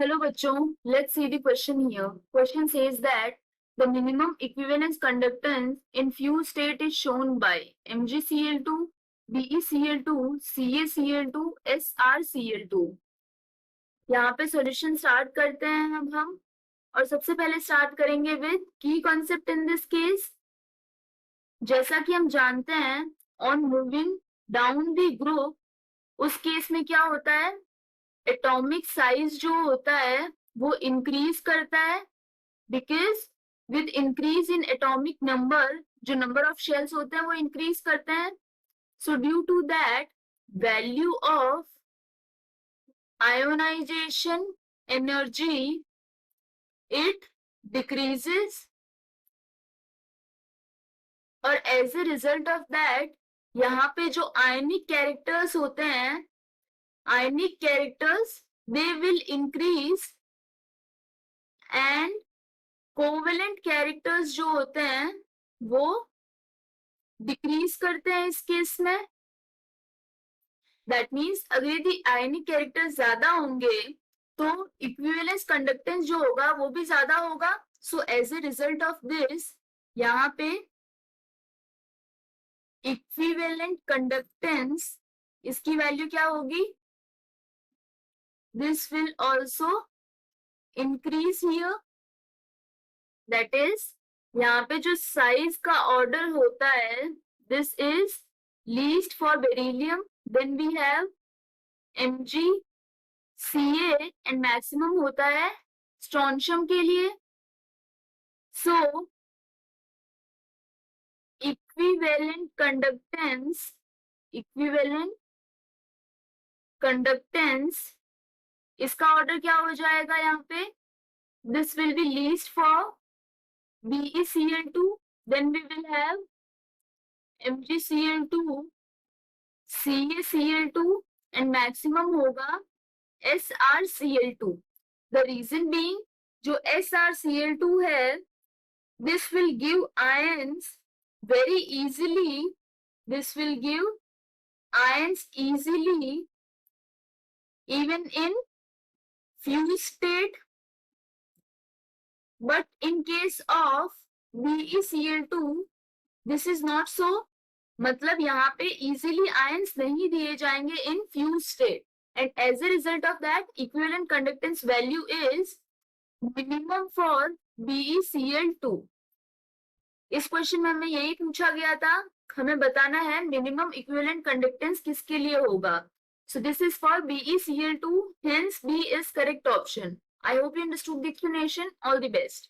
Hello bachon, let's see the question here. Question says that the minimum equivalence conductance in fused state is shown by MgCl2, BeCl2, CaCl2, SrCl2. यहाँ पे solution start करते हैं अब हम, और सबसे पहले स्टार्ट करेंगे विद की कॉन्सेप्ट इन दिस केस। जैसा कि हम जानते हैं on moving down the group, उस केस में क्या होता है, एटॉमिक साइज जो होता है वो इंक्रीज करता है, because with increase in atomic number जो नंबर ऑफ शेल्स होते हैं वो इंक्रीज करते हैं। So due to that value of ionization energy it decreases, और as a result of that यहाँ पे जो आयनिक कैरेक्टर्स होते हैं, ionic characters they will increase and covalent characters जो होते हैं वो डिक्रीज करते हैं इस केस में। दैट मीन्स अगर यदि आयनिक कैरेक्टर्स ज्यादा होंगे तो इक्विवेलेंस कंडक्टेंस जो होगा वो भी ज्यादा होगा। So as a result of this यहाँ पे इक्विवेलेंट कंडक्टेंस इसकी वैल्यू क्या होगी, this will also increase here, that is यहाँ पे जो साइज का ऑर्डर होता है this is least for beryllium, then we have Mg Ca and maximum होता है स्ट्रोंशियम के लिए। so equivalent conductance इसका ऑर्डर क्या हो जाएगा यहाँ पे, this will be least for BeCl2, then we will have MgCl2, CaCl2 and maximum होगा SrCl2। The reason being जो SrCl2 है this will give ions very easily, this will give ions easily even in fused state, but in case of BeCl2 this is not so, मतलब यहाँ पे easily ions नहीं दिए जाएंगे in fused state, and as a result of that equivalent conductance value is minimum for BeCl2। इस question में हमें यही पूछा गया था, हमें बताना है मिनिमम इक्विवेलेंट कंडक्टेंस किसके लिए होगा। So this is for BeCl2, hence B is correct option. I hope you understood the explanation. All the best.